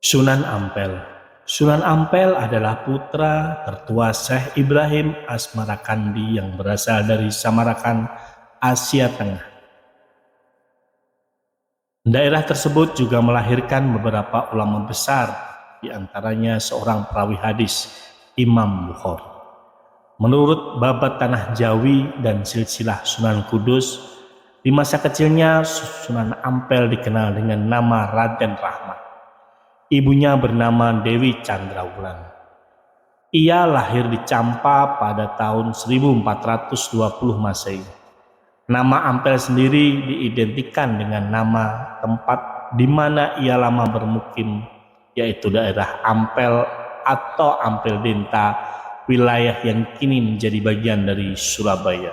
Sunan Ampel. Sunan Ampel adalah putra tertua Syekh Ibrahim Asmarakandi yang berasal dari Samarakan, Asia Tengah. Daerah tersebut juga melahirkan beberapa ulama besar, di antaranya seorang perawi hadis, Imam Bukhari. Menurut Babat Tanah Jawi dan silsilah Sunan Kudus, di masa kecilnya Sunan Ampel dikenal dengan nama Raden Rahmat. Ibunya bernama Dewi Chandrawulan. Ia lahir di Campa pada tahun 1420 Masehi. Nama Ampel sendiri diidentikan dengan nama tempat di mana ia lama bermukim, yaitu daerah Ampel atau Ampel Denta, wilayah yang kini menjadi bagian dari Surabaya.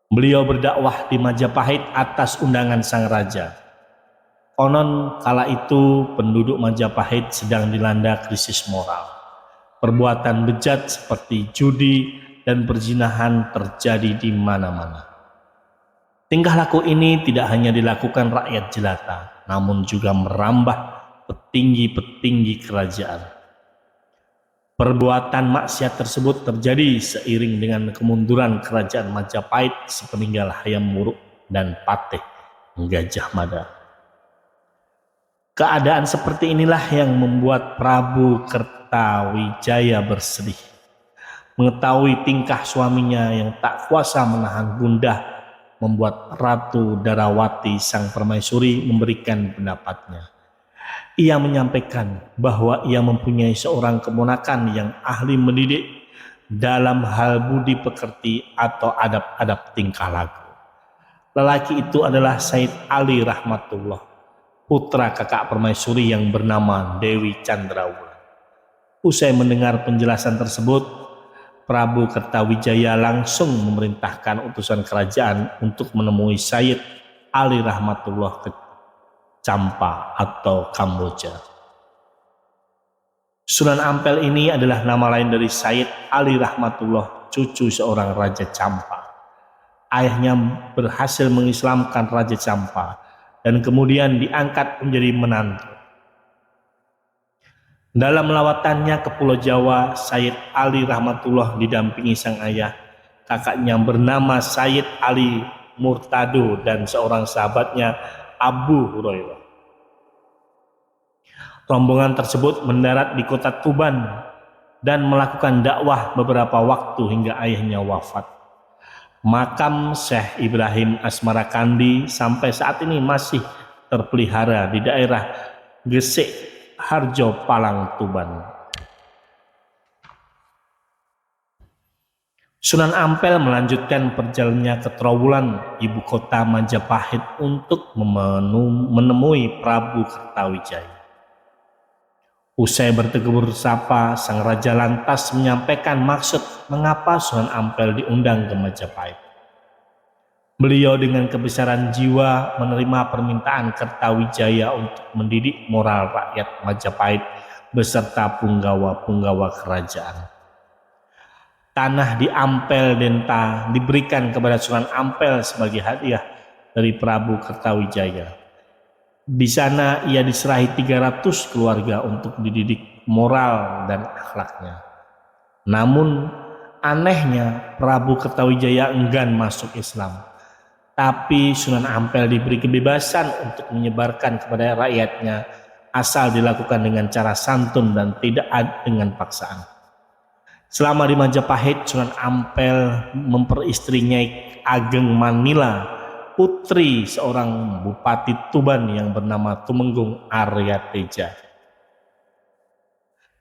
Beliau berdakwah di Majapahit atas undangan sang raja. Konon kala itu penduduk Majapahit sedang dilanda krisis moral. Perbuatan bejat seperti judi dan perzinahan terjadi di mana-mana. Tingkah laku ini tidak hanya dilakukan rakyat jelata, namun juga merambah petinggi-petinggi kerajaan. Perbuatan maksiat tersebut terjadi seiring dengan kemunduran kerajaan Majapahit sepeninggal Hayam Wuruk dan Patih Gajah Mada. Keadaan seperti inilah yang membuat Prabu Kertawijaya bersedih. Mengetahui tingkah suaminya yang tak kuasa menahan gundah, membuat Ratu Darawati sang permaisuri memberikan pendapatnya. Ia menyampaikan bahwa ia mempunyai seorang keponakan yang ahli mendidik dalam hal budi pekerti atau adab-adab tingkah laku. Lelaki itu adalah Said Ali Rahmatullah, putra kakak permaisuri yang bernama Dewi Chandrawulan. Usai mendengar penjelasan tersebut, Prabu Kertawijaya langsung memerintahkan utusan kerajaan untuk menemui Said Ali Rahmatullah ke Campa atau Kamboja. Sunan Ampel ini adalah nama lain dari Said Ali Rahmatullah, cucu seorang Raja Campa. Ayahnya berhasil mengislamkan Raja Campa dan kemudian diangkat menjadi menantu. Dalam lawatannya ke Pulau Jawa, Said Ali Rahmatullah didampingi sang ayah, kakaknya bernama Said Ali Murtado dan seorang sahabatnya Abu Hurairah. Rombongan tersebut mendarat di kota Tuban dan melakukan dakwah beberapa waktu hingga ayahnya wafat. Makam Syekh Ibrahim Asmarakandi sampai saat ini masih terpelihara di daerah Gesik, Harjo, Palang, Tuban. Sunan Ampel melanjutkan perjalanannya ke Trowulan, ibu kota Majapahit, untuk menemui Prabu Kertawijaya. Usai bertegur sapa, sang raja lantas menyampaikan maksud mengapa Sunan Ampel diundang ke Majapahit. Beliau dengan kebesaran jiwa menerima permintaan Kertawijaya untuk mendidik moral rakyat Majapahit beserta punggawa-punggawa kerajaan. Tanah di Ampel Denta diberikan kepada Sunan Ampel sebagai hadiah dari Prabu Kertawijaya. Di sana ia diserahi 300 keluarga untuk dididik moral dan akhlaknya. Namun anehnya Prabu Kertawijaya enggan masuk Islam. Tapi Sunan Ampel diberi kebebasan untuk menyebarkan kepada rakyatnya asal dilakukan dengan cara santun dan tidak dengan paksaan. Selama di Majapahit, Sunan Ampel memperistrinya Ageng Manila, putri seorang bupati Tuban yang bernama Tumenggung Arya Teja.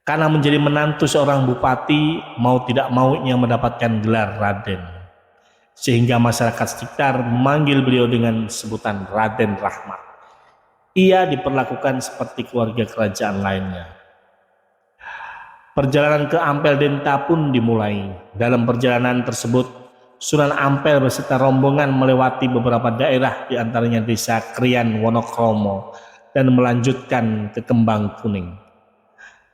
Karena menjadi menantu seorang bupati, mau tidak mau ia mendapatkan gelar Raden, sehingga masyarakat sekitar memanggil beliau dengan sebutan Raden Rahmat. Ia diperlakukan seperti keluarga kerajaan lainnya. Perjalanan ke Ampel Denta pun dimulai. Dalam perjalanan tersebut, Sunan Ampel beserta rombongan melewati beberapa daerah, di antaranya desa Krian Wonokromo, dan melanjutkan ke Kembang Kuning.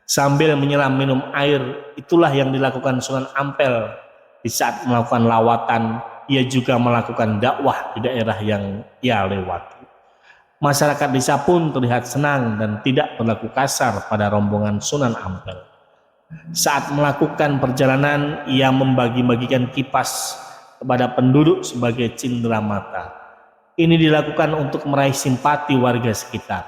Sambil menyelam minum air, itulah yang dilakukan Sunan Ampel. Di saat melakukan lawatan, ia juga melakukan dakwah di daerah yang ia lewati. Masyarakat desa pun terlihat senang dan tidak berlaku kasar pada rombongan Sunan Ampel. Saat melakukan perjalanan, ia membagi-bagikan kipas kepada penduduk sebagai cindera mata. Ini dilakukan untuk meraih simpati warga sekitar.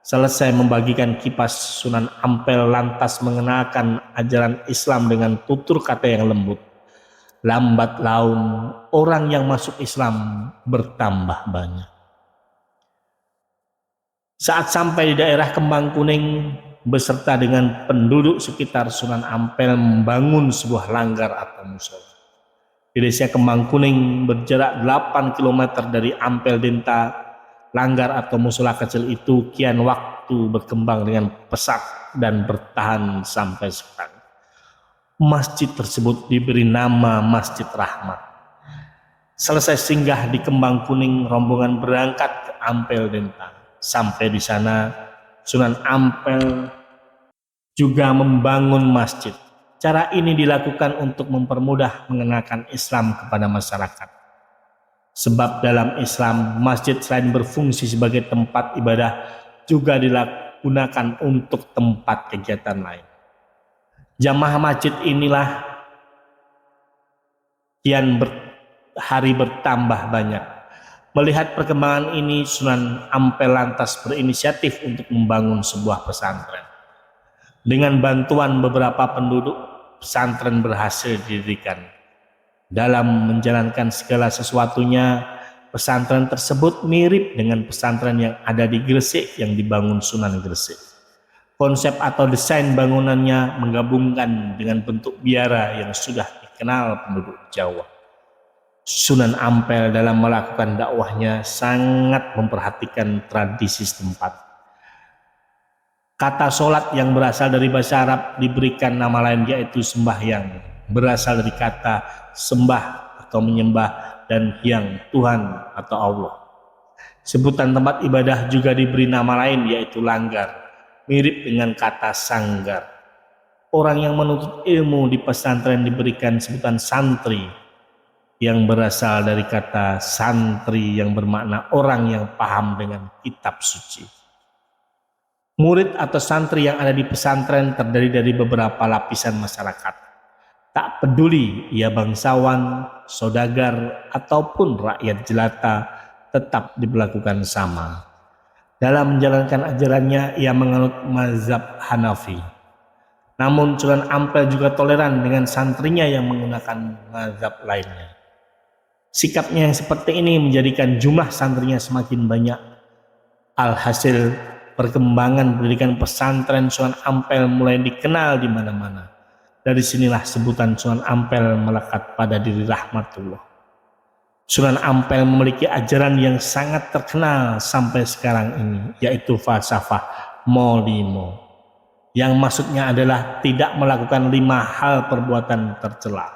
Selesai membagikan kipas, Sunan Ampel lantas mengenalkan ajaran Islam dengan tutur kata yang lembut. Lambat laun, orang yang masuk Islam bertambah banyak. Saat sampai di daerah Kembang Kuning, beserta dengan penduduk sekitar, Sunan Ampel membangun sebuah langgar atau musola. Di desa Kembang Kuning berjarak 8 km dari Ampel Denta, langgar atau musola kecil itu kian waktu berkembang dengan pesat dan bertahan sampai sekarang. Masjid tersebut diberi nama Masjid Rahmat. Selesai singgah di Kembang Kuning, rombongan berangkat ke Ampel Denta. Sampai di sana, Sunan Ampel juga membangun masjid. Cara ini dilakukan untuk mempermudah mengenalkan Islam kepada masyarakat. Sebab dalam Islam, masjid selain berfungsi sebagai tempat ibadah, juga digunakan untuk tempat kegiatan lain. Jamaah masjid inilah kian hari bertambah banyak. Melihat perkembangan ini, Sunan Ampel lantas berinisiatif untuk membangun sebuah pesantren. Dengan bantuan beberapa penduduk, pesantren berhasil didirikan. Dalam menjalankan segala sesuatunya, pesantren tersebut mirip dengan pesantren yang ada di Gresik yang dibangun Sunan Gresik. Konsep atau desain bangunannya menggabungkan dengan bentuk biara yang sudah dikenal penduduk Jawa. Sunan Ampel dalam melakukan dakwahnya sangat memperhatikan tradisi setempat. Kata sholat yang berasal dari bahasa Arab diberikan nama lain, yaitu sembahyang, berasal dari kata sembah atau menyembah dan hyang, Tuhan atau Allah. Sebutan tempat ibadah juga diberi nama lain, yaitu langgar, mirip dengan kata sanggar. Orang yang menuntut ilmu di pesantren diberikan sebutan santri, yang berasal dari kata santri yang bermakna orang yang paham dengan kitab suci. Murid atau santri yang ada di pesantren terdiri dari beberapa lapisan masyarakat. Tak peduli ia bangsawan, saudagar, ataupun rakyat jelata, tetap diberlakukan sama. Dalam menjalankan ajarannya, ia menganut mazhab Hanafi. Namun Sunan Ampel juga toleran dengan santrinya yang menggunakan mazhab lainnya. Sikapnya yang seperti ini menjadikan jumlah santrinya semakin banyak. Alhasil, perkembangan pendidikan pesantren Sunan Ampel mulai dikenal di mana-mana. Dari sinilah sebutan Sunan Ampel melekat pada diri Rahmatullah. Sunan Ampel memiliki ajaran yang sangat terkenal sampai sekarang ini, yaitu falsafah Molimo, yang maksudnya adalah tidak melakukan 5 hal perbuatan tercela,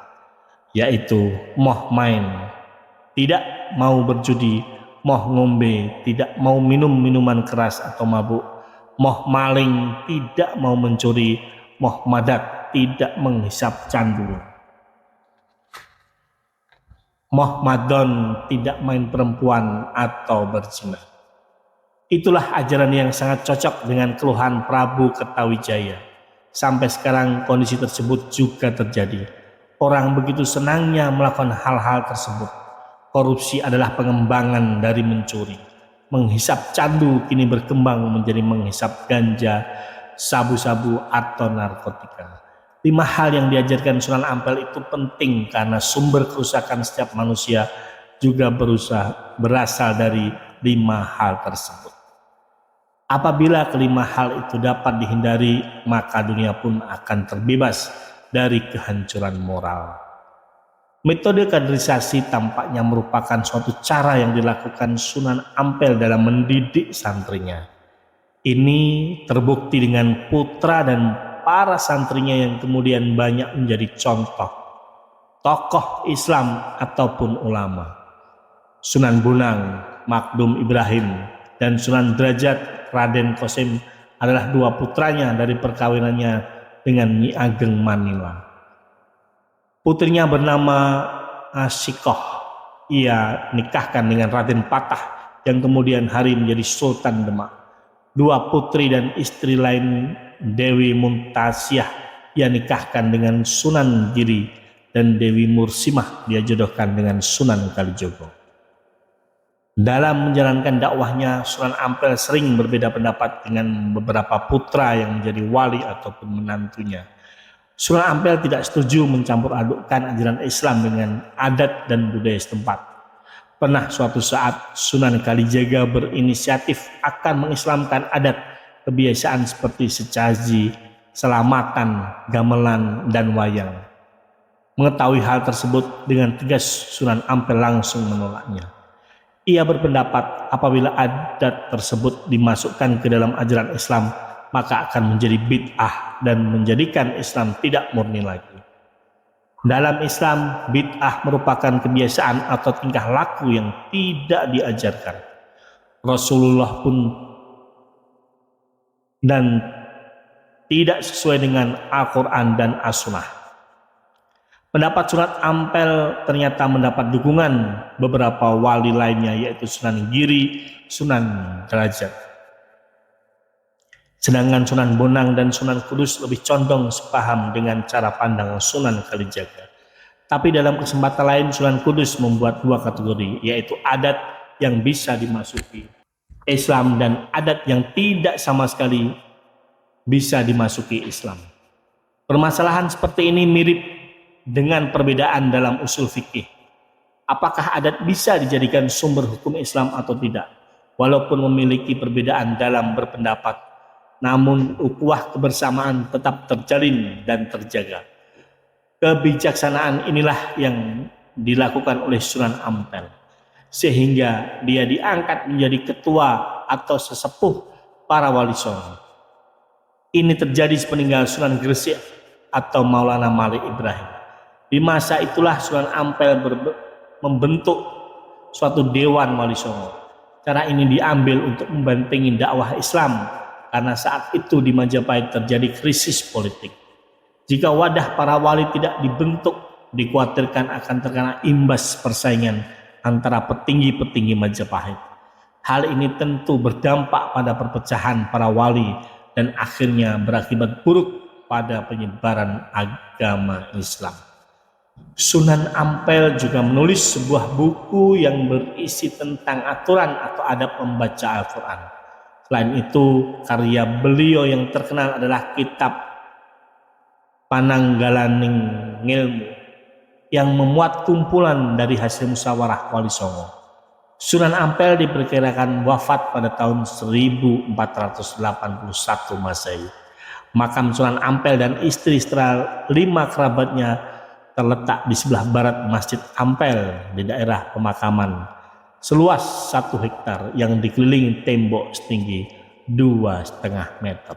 yaitu moh main, tidak mau berjudi, moh ngombe, tidak mau minum minuman keras atau mabuk, moh maling, tidak mau mencuri, moh madat, tidak menghisap candu, moh madon, tidak main perempuan atau berzina. Itulah ajaran yang sangat cocok dengan keluhan Prabu Kertawijaya. Sampai sekarang kondisi tersebut juga terjadi. Orang begitu senangnya melakukan hal-hal tersebut. Korupsi adalah pengembangan dari mencuri. Menghisap candu kini berkembang menjadi menghisap ganja, sabu-sabu atau narkotika. 5 hal yang diajarkan Sunan Ampel itu penting karena sumber kerusakan setiap manusia juga berasal dari 5 hal tersebut. Apabila kelima hal itu dapat dihindari, maka dunia pun akan terbebas dari kehancuran moral. Metode kaderisasi tampaknya merupakan suatu cara yang dilakukan Sunan Ampel dalam mendidik santrinya. Ini terbukti dengan putra dan para santrinya yang kemudian banyak menjadi contoh tokoh Islam ataupun ulama. Sunan Bonang, Magdum Ibrahim, dan Sunan Derajat Raden Kosim adalah 2 putranya dari perkawinannya dengan Nyi Ageng Manila. Putrinya bernama Asikoh. Ia nikahkan dengan Raden Patah yang kemudian hari menjadi Sultan Demak. Dua putri dan istri lain Dewi Muntasyah ia nikahkan dengan Sunan Giri dan Dewi Mursimah dia jodohkan dengan Sunan Kalijogo. Dalam menjalankan dakwahnya, Sunan Ampel sering berbeda pendapat dengan beberapa putra yang menjadi wali ataupun menantunya. Sunan Ampel tidak setuju mencampur adukkan ajaran Islam dengan adat dan budaya setempat. Pernah suatu saat Sunan Kalijaga berinisiatif akan mengislamkan adat kebiasaan seperti secaji, selamatan, gamelan, dan wayang. Mengetahui hal tersebut dengan tegas Sunan Ampel langsung menolaknya. Ia berpendapat apabila adat tersebut dimasukkan ke dalam ajaran Islam, maka akan menjadi bid'ah dan menjadikan Islam tidak murni lagi. Dalam Islam, bid'ah merupakan kebiasaan atau tingkah laku yang tidak diajarkan Rasulullah pun dan tidak sesuai dengan Al-Quran dan As-Sunnah. Pendapat Sunan Ampel ternyata mendapat dukungan beberapa wali lainnya, yaitu Sunan Giri, Sunan Derajat. Sedangkan Sunan Bonang dan Sunan Kudus lebih condong sepaham dengan cara pandang Sunan Kalijaga. Tapi dalam kesempatan lain Sunan Kudus membuat dua kategori, yaitu adat yang bisa dimasuki Islam dan adat yang tidak sama sekali bisa dimasuki Islam. Permasalahan seperti ini mirip dengan perbedaan dalam usul fikih. Apakah adat bisa dijadikan sumber hukum Islam atau tidak? Walaupun memiliki perbedaan dalam berpendapat, namun ukhuwah kebersamaan tetap terjalin dan terjaga. Kebijaksanaan inilah yang dilakukan oleh Sunan Ampel, sehingga dia diangkat menjadi ketua atau sesepuh para wali songo. Ini terjadi sepeninggal Sunan Gresik atau Maulana Malik Ibrahim. Di masa itulah Sunan Ampel membentuk suatu dewan wali songo. Cara ini diambil untuk membentengi dakwah Islam karena saat itu di Majapahit terjadi krisis politik. Jika wadah para wali tidak dibentuk, dikhawatirkan akan terkena imbas persaingan antara petinggi-petinggi Majapahit. Hal ini tentu berdampak pada perpecahan para wali dan akhirnya berakibat buruk pada penyebaran agama Islam. Sunan Ampel juga menulis sebuah buku yang berisi tentang aturan atau adab membaca Al-Quran. Selain itu, karya beliau yang terkenal adalah kitab Pananggalaning Ngilmu yang memuat kumpulan dari hasil musyawarah wali songo. Sunan Ampel diperkirakan wafat pada tahun 1481 Masehi. Makam Sunan Ampel dan istri serta 5 kerabatnya terletak di sebelah barat Masjid Ampel di daerah pemakaman seluas 1 hektar yang dikelilingi tembok setinggi 2,5 meter.